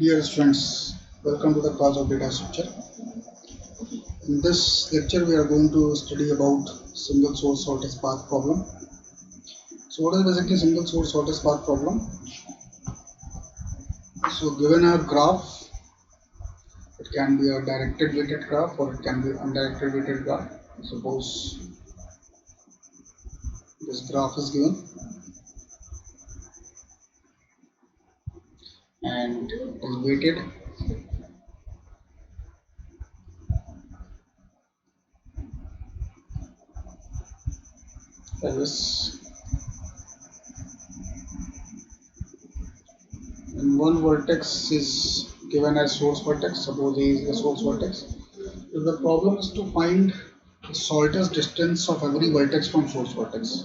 Dear students, welcome to the class of data structure. In this lecture, we are going to study about single source shortest path problem. So, what is basically single source shortest path problem? So, given a graph, it can be a directed weighted graph or it can be undirected weighted graph. Suppose this graph is given and is weighted. Like this. And one vertex is given as source vertex. Suppose A is the source vertex. So the problem is to find the shortest distance of every vertex from source vertex.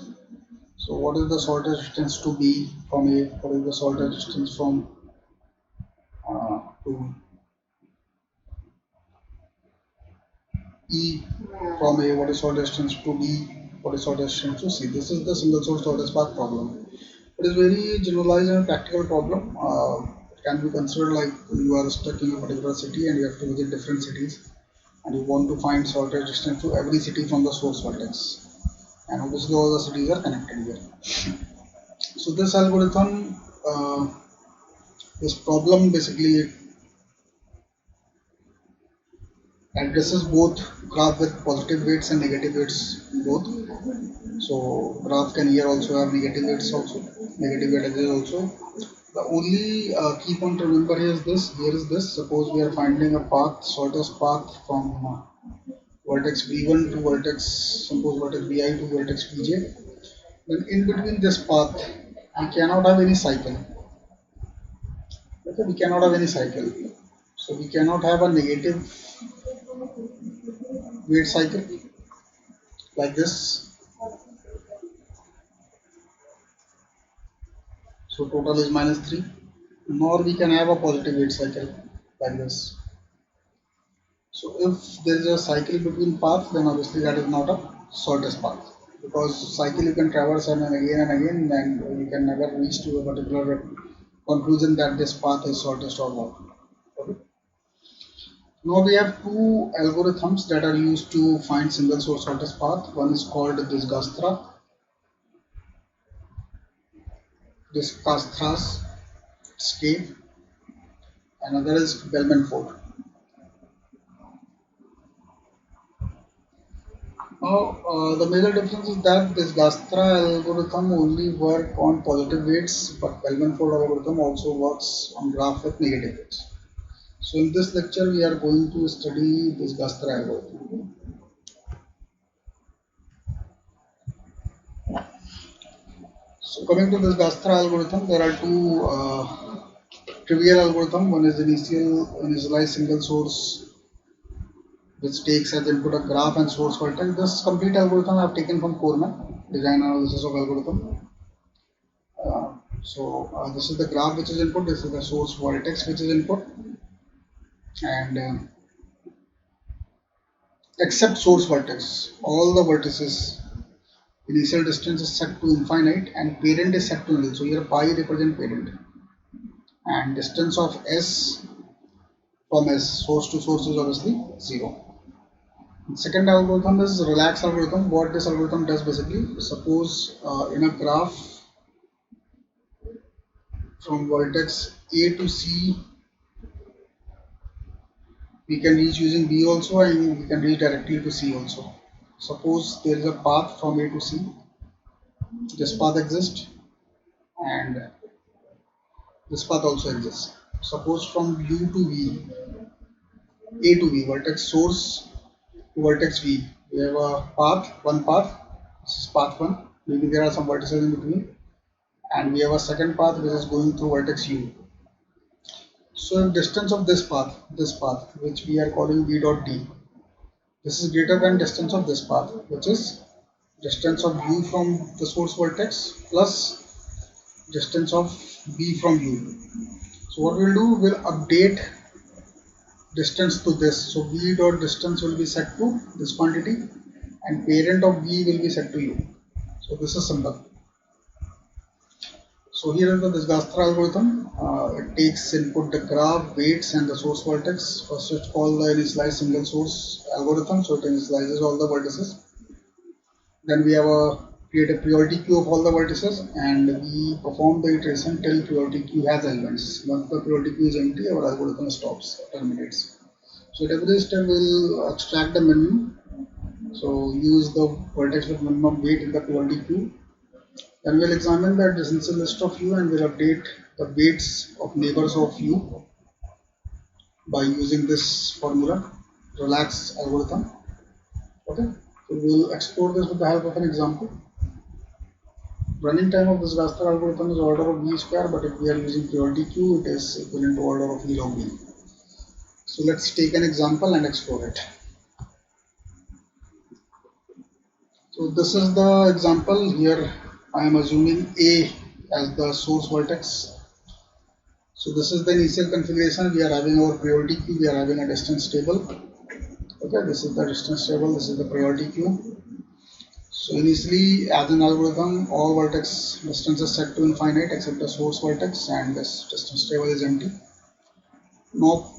So what is the shortest distance to B from A? What is the shortest distance from to E from A? What is shortest distance to B? What is shortest distance to C? This is the single source shortest path problem. It is very generalized and practical problem. It can be considered like you are stuck in a particular city and you have to visit different cities and you want to find shortest distance to every city from the source vertex. And obviously all the cities are connected here. So this algorithm, this problem basically addresses both graph with positive weights and negative weights both. So graph can here also have negative weights also, negative weight edges also. The only key point to remember here is this. Here is this. Suppose we are finding a path, shortest path from vertex V1 to vertex, suppose vertex Vi to vertex Vj. Then in between this path, we cannot have any cycle. Okay, we cannot have any cycle. So we cannot have a negative weight cycle like this. So total is -3. Nor we can have a positive weight cycle like this. So if there is a cycle between paths, then obviously that is not a shortest path. Because cycle you can traverse and again and you can never reach to a particular conclusion that this path is shortest or not. Okay. Now we have two algorithms that are used to find single source shortest path. One is called Dijkstra's scale. Another is Bellman-Ford. Now the major difference is that this Dijkstra algorithm only work on positive weights, but Bellman-Ford algorithm also works on graph with negative weights. So in this lecture we are going to study this Dijkstra algorithm. So coming to this Dijkstra algorithm, there are two trivial algorithm. One is initialized single source, which takes as input a graph and source vertex. This complete algorithm I have taken from Coleman, Design Analysis of Algorithm. This is the graph which is input, this is the source vertex which is input, and except source vertex, all the vertices initial distance is set to infinite and parent is set to nil. So here pi represent parent and distance of S from S, source to source, is obviously 0. Second algorithm is relax algorithm. What this algorithm does basically, suppose in a graph from vertex A to C, we can reach using B also and we can reach directly to C also. Suppose there is a path from A to C, this path exists and this path also exists. Suppose from U to V, A to V, vertex source to vertex V, we have a path, one path, this is path 1, maybe there are some vertices in between, and we have a second path which is going through vertex U. So if distance of this path, which we are calling B dot D, this is greater than distance of this path, which is distance of U from the source vertex plus distance of B from U. So what we'll do, we'll update distance to this. So B dot distance will be set to this quantity and parent of B will be set to U. So this is simple. So here is the Disgaster algorithm. It takes input the graph, weights, and the source vertex. First it's called the initialize single source algorithm, so it initializes all the vertices. Then we have a create a priority queue of all the vertices, and we perform the iteration till priority queue has elements. Once the priority queue is empty, our algorithm stops, terminates. So at every step we'll extract the minimum. So use the vertex with minimum weight in the priority queue. Then we'll examine the adjacency list of u and we'll update the weights of neighbors of u by using this formula, relax algorithm. Okay, so we'll explore this with the help of an example. Running time of this raster algorithm is order of v square, but if we are using priority queue, it is equivalent to order of v log v. So let's take an example and explore it. So this is the example. Here I am assuming A as the source vertex. So this is the initial configuration. We are having our priority queue. We are having a distance table. Okay, this is the distance table. This is the priority queue. So initially, as an algorithm, all vertex distance is set to infinite except the source vertex, and this distance table is empty. Now,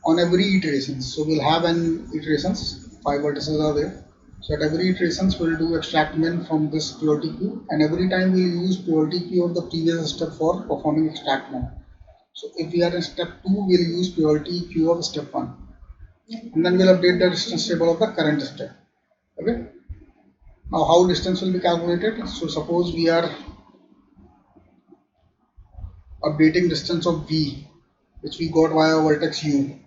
on every iteration, so we'll have an iterations. 5 vertices are there. So at every iterations, we'll do extract min from this priority queue, and every time we'll use priority queue of the previous step for performing extract min. So if we are in step 2, we'll use priority queue of step 1, and then we'll update the distance table of the current step. Okay. Now how distance will be calculated? So suppose we are updating distance of v, which we got via vertex u.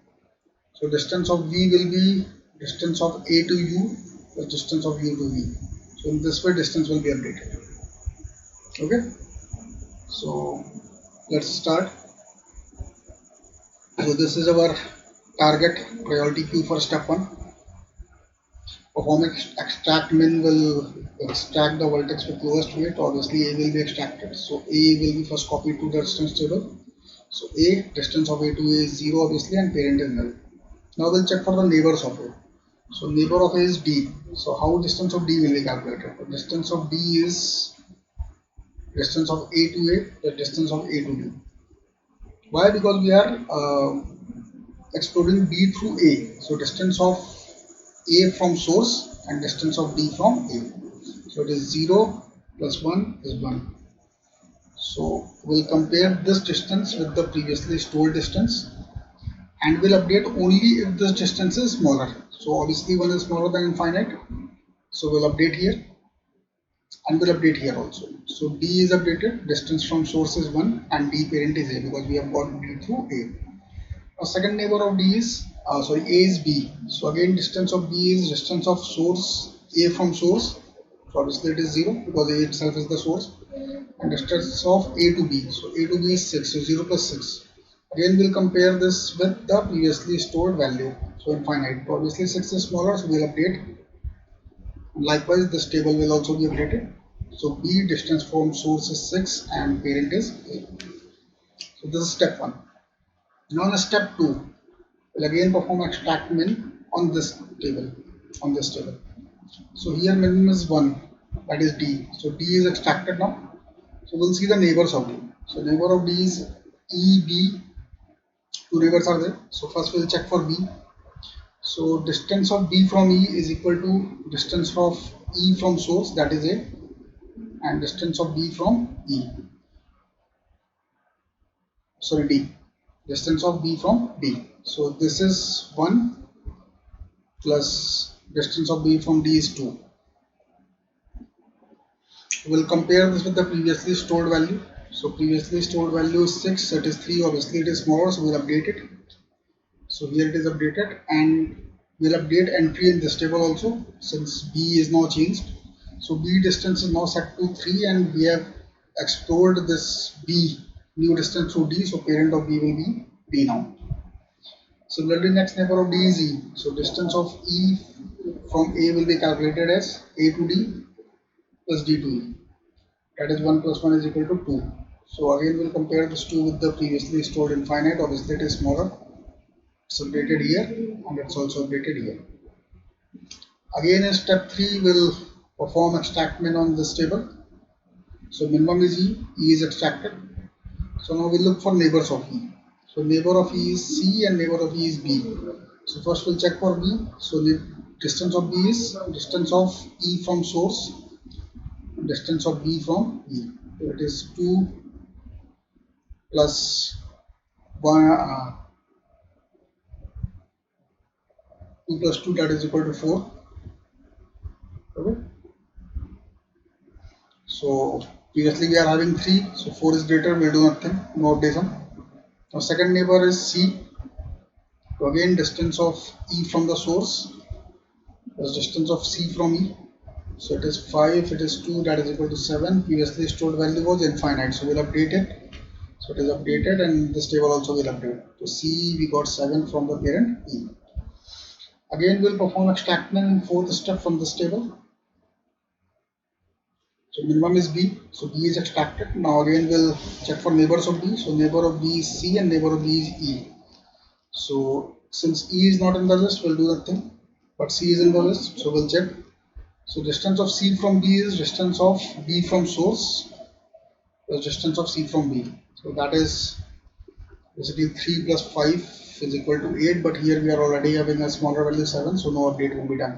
So distance of v will be distance of a to u plus distance of u to v. So in this way distance will be updated. Okay. So let's start. So this is our target priority queue for step 1. Perform extract min will extract the vertex with lowest weight. Obviously a will be extracted. So a will be first copied to the distance table. So a, distance of a to a is 0 obviously, and parent is null. Now we'll check for the neighbors of a. So neighbor of a is d. So how distance of d will be calculated? The distance of d is distance of a to a, the distance of a to b. Why? Because we are exploring b through a. So distance of a from source and distance of d from a. So it is 0 plus 1 is 1. So we'll compare this distance with the previously stored distance, and will update only if this distance is smaller. So obviously 1 is smaller than infinite, so we'll update here, and we'll update here also. So d is updated, distance from source is 1, and d parent is a because we have got d through a. Now second neighbor of d is a is b. So again distance of b is distance of source a from source. So obviously it is 0 because a itself is the source, and distance of a to b. So a to b is 6, so 0 plus 6. Again we'll compare this with the previously stored value, so infinite. So obviously 6 is smaller, so we'll update. And likewise this table will also be updated. So b, distance from source is 6 and parent is 8. So this is step 1. Now in step 2, we'll again perform extract min on this table. So here minimum is 1, that is d. So d is extracted now. So we'll see the neighbors of d. So neighbor of d is e, b. Two neighbors are there. So first we'll check for b. So distance of b from e is equal to distance of e from source, that is a, and distance of b from d. Distance of b from d. So this is 1 plus distance of b from d is 2. We'll compare this with the previously stored value. So previously stored value is 6, so it is 3, obviously it is smaller, so we'll update it. So here it is updated, and we'll update entry in this table also since b is now changed. So b distance is now set to 3, and we have explored this b new distance through d, so parent of b will be d now. Similarly, next neighbor of d is e. So distance of e from a will be calculated as a to d plus d to e. That is 1 plus 1 is equal to 2. So again we'll compare this 2 with the previously stored infinite. Obviously it is smaller. It's updated here, and it's also updated here. Again in step 3 we'll perform extract min on this table. So minimum is E is extracted. So now we look for neighbors of E. So neighbor of E is C and neighbor of E is B. So first we'll check for B. So the distance of B is distance of E from source, distance of B from E. So it is 2 plus 1, 2 plus 2, that is equal to 4. Okay. So previously we are having 3, so 4 is greater, we'll do nothing, no updation. Now second neighbor is C. So again distance of E from the source plus distance of C from E. So it is 5, it is 2, that is equal to 7. Previously stored value was infinite, so we'll update it. So it is updated and this table also will update. So C we got 7 from the parent E. Again we'll perform extraction in fourth step from this table. So minimum is B, so B is extracted. Now again we'll check for neighbors of B. So neighbor of B is C and neighbor of B is E. So since E is not in the list, we'll do nothing, but C is in the list, so we'll check. So distance of C from B is distance of B from source plus distance of C from B. So that is basically 3 plus 5 is equal to 8, but here we are already having a smaller value 7, so no update will be done.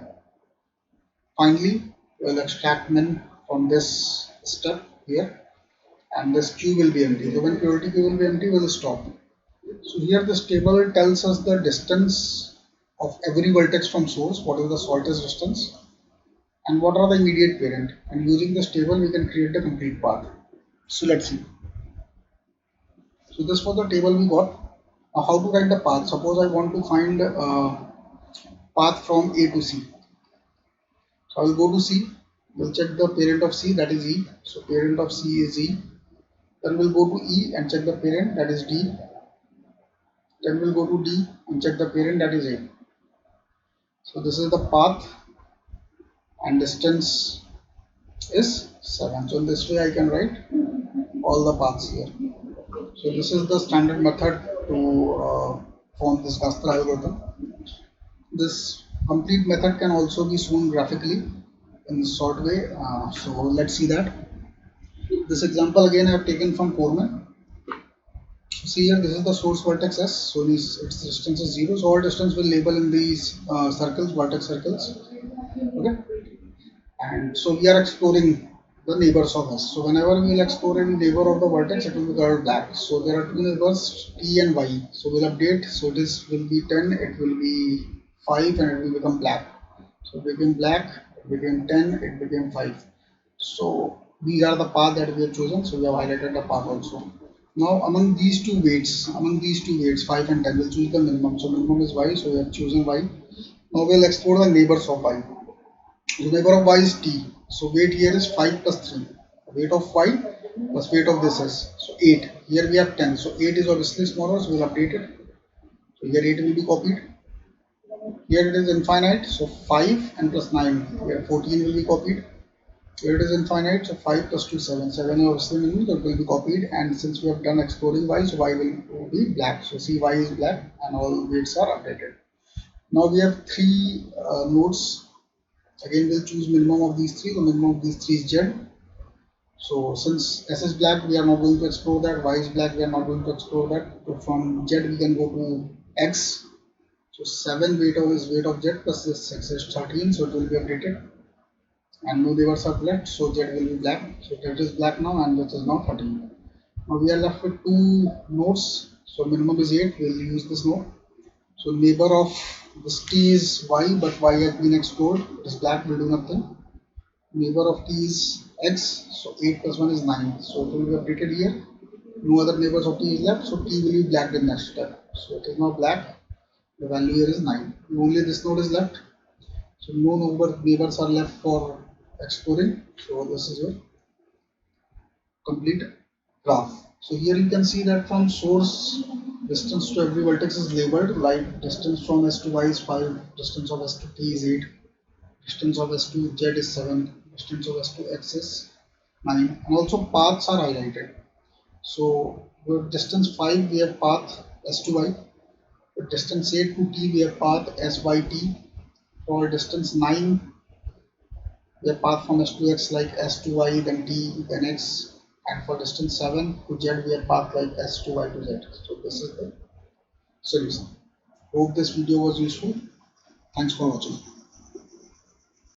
Finally, we'll extract min from this step here, and this Q will be empty. So when purity Q will be empty, we'll stop. So here this table tells us the distance of every vertex from source, what is the shortest distance, and what are the immediate parent. And using this table, we can create the complete path. So let's see. So this was the table we got. Now how to write the path? Suppose I want to find path from A to C. So I will go to C. We'll check the parent of C, that is E. So parent of C is E. Then we'll go to E and check the parent, that is D. Then we'll go to D and check the parent, that is A. So this is the path and distance is 7. So in this way I can write all the paths here. So this is the standard method to form this Gaster algorithm. This complete method can also be shown graphically in a short way. So let's see that. This example again I have taken from Foreman. See here, this is the source vertex S. So its distance is 0. So all distance will label in these circles, vertex circles. Okay. And so we are exploring the neighbors of S. So whenever we will explore any neighbor of the vertex, it will be colored black. So there are two neighbors T and Y. So we'll update. So this will be 10, it will be 5, and it will become black. So it became black, it became 10, it became 5. So these are the path that we have chosen. So we have highlighted the path also. Now among these two weights, 5 and 10, we'll choose the minimum. So minimum is Y, so we have chosen Y. Now we'll explore the neighbors of Y. The neighbor of Y is T. So weight here is 5 plus 3. Weight of Y plus weight of this is. So 8. Here we have 10. So 8 is obviously smaller, so we'll update it. So here 8 will be copied. Here it is infinite, so 5 and plus 9. Here 14 will be copied. Here it is infinite, so 5 plus 2, 7. 7 is obviously minimum, so it will be copied. And since we have done exploring Y, so Y will be black. So see, Y is black and all weights are updated. Now we have 3 nodes. Again, we'll choose minimum of these 3. The minimum of these 3 is Z. So since S is black, we are not going to explore that. Y is black, we are not going to explore that. So from Z, we can go to X. So 7 weight of is weight of Z plus this X is 13. So it will be updated. And no neighbors are left. So Z will be black. So Z is black now and this is now 13. Now we are left with 2 nodes. So minimum is 8. We will use this node. So neighbor of this T is Y, but Y has been explored. It is black, will do nothing. Neighbor of T is X, so 8 plus 1 is 9. So it will be updated here. No other neighbors of T is left, so T will be black in next step. So it is now black. The value here is 9. Only this node is left. So no neighbors are left for exploring. So this is your complete graph. So here you can see that from source, distance to every vertex is labeled, like distance from S to Y is 5, distance of S to T is 8, distance of S to Z is 7, distance of S to X is 9, and also paths are highlighted. So with distance 5 we have path S to Y, with distance 8 to T we have path S by T, for distance 9 We have path from S to X like S to Y, then T, then X, and for distance 7 to Z, we have path like S to Y to Z. So this is the solution. Hope this video was useful. Thanks for watching.